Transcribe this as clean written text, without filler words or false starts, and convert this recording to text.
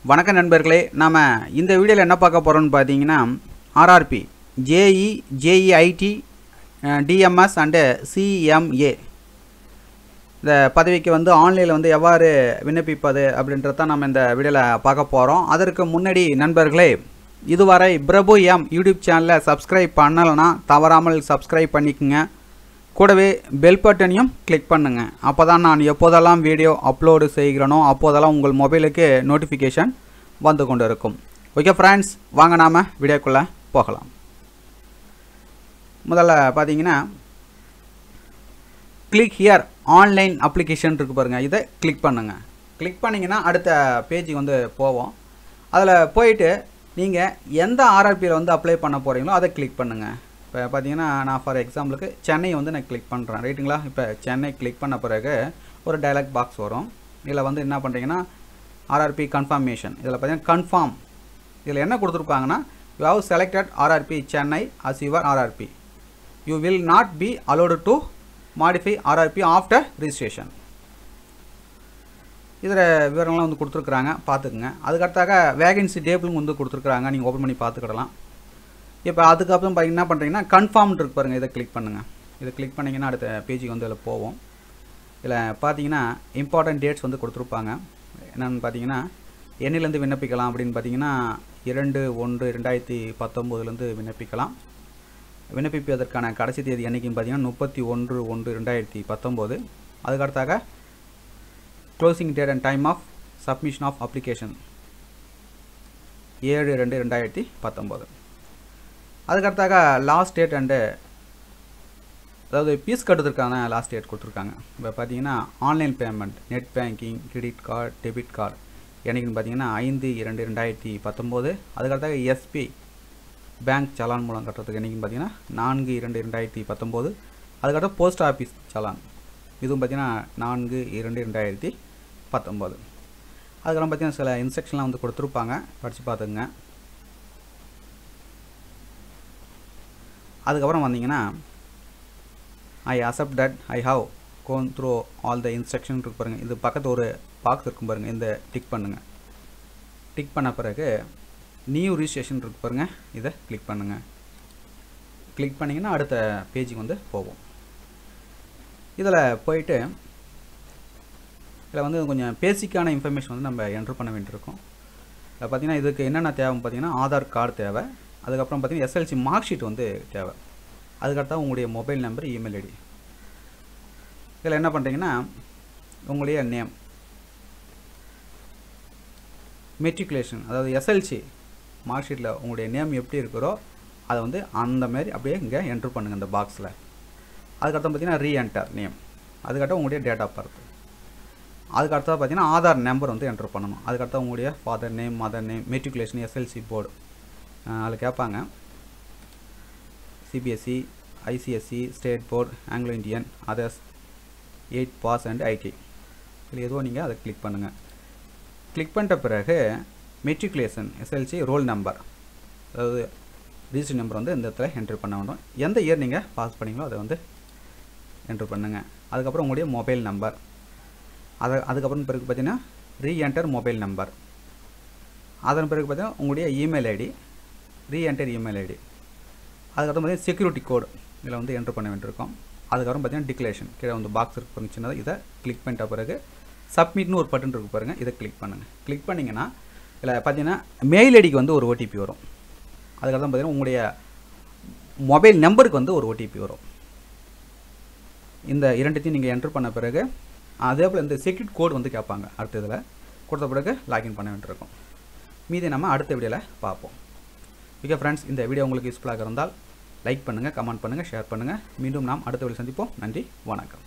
வணக்கம் நண்பர்களே, நாம இந்த வீடியோவில் என்ன பார்க்க போகிறோம்னு பார்த்தீங்கன்னா RRB JE JEIT DMS and CMA இந்த பதவிக்கு ஆன்லைனில் எவ்வாறு விண்ணப்பிப்பது அப்படின்றத தான் நம்ம இந்த வீடியோவில் பார்க்க போகிறோம். அதற்கு முன்னாடி நண்பர்களே, இதுவரை பிரபு எம் யூடியூப் சேனலை சப்ஸ்கிரைப் பண்ணலைன்னா தவறாமல் சப்ஸ்கிரைப் பண்ணிக்கோங்க. கூடவே பெல் பட்டனையும் கிளிக் பண்ணுங்க. அப்போ தான் நான் எப்போதெல்லாம் வீடியோ அப்லோடு செய்கிறேனோ அப்போதெல்லாம் உங்கள் மொபைலுக்கு நோட்டிஃபிகேஷன் வந்து கொண்டு இருக்கும். ஓகே ஃப்ரெண்ட்ஸ், வாங்க நாம் வீடியோக்குள்ளே போகலாம். முதல்ல பார்த்தீங்கன்னா கிளிக் ஹியர் ஆன்லைன் அப்ளிகேஷன் இருக்குது பாருங்கள், இதை கிளிக் பண்ணுங்கள். கிளிக் பண்ணிங்கன்னா அடுத்த பேஜுக்கு போவோம். அதில் போயிட்டு நீங்கள் எந்த RRBயில் அப்ளை பண்ண போகிறீங்களோ அதை கிளிக் பண்ணுங்கள். இப்போ பார்த்தீங்கன்னா நான் ஃபார் எக்ஸாம்பிளுக்கு சென்னை நான் கிளிக் பண்ணுறேன், ரைட்டுங்களா? இப்போ சென்னை கிளிக் பண்ண பிறகு ஒரு டயலாக் பாக்ஸ் வரும். இதில் என்ன பண்ணுறீங்கன்னா RRB கன்ஃபர்மேஷன், இதில் பார்த்தீங்கன்னா கன்ஃபார்ம். இதில் என்ன கொடுத்துருப்பாங்கன்னா, you have selected RRB Chennai as your RRB. You will not be allowed to modify RRB after registration. இதில் விவரங்கள்லாம் கொடுத்துருக்குறாங்க, பார்த்துக்குங்க. அதுக்கடுத்தாக வேகன்சி டேபிளும் கொடுத்துருக்குறாங்க, நீங்கள் ஓப்பன் பண்ணி பார்த்துக்கிடலாம். இப்போ அதுக்கப்புறம் என்ன பண்ணுறீங்கன்னா கன்ஃபார்ம் இருக்கு பாருங்கள், இதை கிளிக் பண்ணுங்கள். இதை கிளிக் பண்ணிங்கன்னா அடுத்த பேஜுக்கு இதில் போவோம். இதில் பார்த்தீங்கன்னா இம்பார்ட்டன்ட் டேட்ஸ் கொடுத்துருப்பாங்க. என்னென்னு பார்த்தீங்கன்னா என்னிலேருந்து விண்ணப்பிக்கலாம் அப்படின்னு பார்த்தீங்கன்னா 2/1/2019 விண்ணப்பிக்கலாம். விண்ணப்பிப்பதற்கான கடைசி தேதி என்றைக்குன்னு பார்த்தீங்கன்னா 31/1/2019. அதுக்கடுத்தாக closing date and time of submission of application 7/2/2019. அதுக்கடுத்தாக லாஸ்ட் டேட் அண்டு அதாவது ஃபீஸ் கட்டுறதுக்கான லாஸ்ட் டேட் கொடுத்துருக்காங்க. இப்போ பார்த்தீங்கன்னா online payment, net banking, credit card, debit card என்றைக்குன்னு பார்த்தீங்கன்னா 5/2/2019. அதுக்கடுத்தாக எஸ்பி பேங்க் சலான் மூலம் கட்டுறதுக்கு என்றைக்குன்னு பார்த்தீங்கன்னா 4/2/2019. அதுக்கடுத்து போஸ்ட் ஆஃபீஸ் சலான், இதுவும் பார்த்தீங்கன்னா 4/2/2019. அதுக்கப்புறம் பார்த்தீங்கன்னா சில இன்ஸ்ட்ரக்ஷன்லாம் கொடுத்துருப்பாங்க, படித்து பார்த்துக்குங்க. அதுக்கப்புறம் வந்தீங்கன்னா I accept that I have gone through all the instruction இருக்கு பாருங்கள். இது பக்கத்து ஒரு பாக்ஸ் இருக்கும் பாருங்கள், இந்த டிக் பண்ணுங்கள். டிக் பண்ண பிறகு நியூ ரிஜிஸ்ட்ரேஷன் இருக்கு பாருங்கள், இதை கிளிக் பண்ணுங்கள். கிளிக் பண்ணிங்கன்னா அடுத்த பேஜுக்கு போவோம். இதில் போயிட்டு இதில் கொஞ்சம் பேசிக்கான இன்ஃபர்மேஷன் நம்ம என்ட்ரு பண்ண வேண்டியிருக்கும். இதில் பார்த்தீங்கன்னா இதுக்கு என்னென்ன தேவைன்னு பார்த்தீங்கன்னா ஆதார் கார்டு தேவை. அதுக்கப்புறம் பார்த்தீங்கன்னா SLC மார்க் ஷீட் தேவை. அதுக்கடுத்தா உங்களுடைய மொபைல் நம்பர், இமெயில் ஐடி. இதில் என்ன பண்ணுறீங்கன்னா உங்களுடைய நேம், மெட்ரிகுலேஷன், அதாவது SLC மார்க் ஷீட்டில் உங்களுடைய நேம் எப்படி இருக்கிறோ அதை அந்த மாதிரி அப்படியே இங்கே என்ட்ரு பண்ணுங்கள் இந்த பாக்ஸில். அதுக்கடுத்து பார்த்தீங்கன்னா ரீஎன்டர் நேம். அதுக்கடுத்து உங்களுடைய டேட் ஆஃப் பர்த். அதுக்கடுத்தா பார்த்தீங்கன்னா ஆதார் நம்பர் என்ட்ரு பண்ணணும். அதுக்கடுத்து உங்களுடைய father name, mother name, matriculation, SLC board அதில் கேட்பாங்க. CBSE, ICSE, state board, Anglo Indian, others, 8 pass and IT. இதில் எதுவும் நீங்கள் அதை கிளிக் பண்ணுங்கள். கிளிக் பண்ணிட்ட பிறகு மெட்ரிகுலேஷன், SLC ரோல் நம்பர், அதாவது ரிஜிஸ்டர் நம்பர் இந்த இடத்துல என்ட்ரு பண்ண வேண்டும். எந்த இயர் நீங்கள் பாஸ் பண்ணீங்களோ அதை என்ட்ரு பண்ணுங்கள். அதுக்கப்புறம் உங்களுடைய மொபைல் நம்பர். அதுக்கப்புறம் பிறகு பார்த்தீங்கன்னா ரீஎன்டர் மொபைல் நம்பர். அதன் பிறகு பார்த்தீங்கன்னா உங்களுடைய email ID, reenter email ID. அதுக்கப்புறம் பார்த்தீங்கன்னா செக்யூரிட்டி கோடு இதில் என்ட்ரு பண்ண வேண்டியிருக்கும். அதுக்கப்புறம் பார்த்தீங்கன்னா டிக்ளரேஷன் கீழே பாக்ஸ் இருக்கு பாருங்க, சின்னதாக. இதை கிளிக் பண்ணிட்ட பிறகு சப்மிட்னு ஒரு பட்டன் இருக்கு பாருங்கள், இதை கிளிக் பண்ணுங்கள். கிளிக் பண்ணிங்கன்னா இதில் பார்த்தீங்கன்னா மெயில் ஐடிக்கு ஒரு OTP வரும். அதுக்கப்புறம் பார்த்தீங்கன்னா உங்களுடைய மொபைல் நம்பருக்கு ஒரு OTP வரும். இந்த இரண்டுத்தையும் நீங்கள் என்ட்ரு பண்ண பிறகு அதே போல் இந்த செக்யூரிட்டி கோடு கேட்பாங்க. அடுத்த இதில் கொடுத்த பிறகு லாகின் பண்ண வேண்டியிருக்கும். மீதி நம்ம அடுத்த வீடியோவில் பார்ப்போம். ஓகே ஃப்ரெண்ட்ஸ், இந்த வீடியோ உங்களுக்கு யூஸ்ஃபுல்லாக இருந்தால் லைக் பண்ணுங்கள், கமெண்ட் பண்ணுங்கள், ஷேர் பண்ணுங்கள். மீண்டும் நாம் அடுத்த வீடியோ சந்திப்போம். நன்றி, வணக்கம்.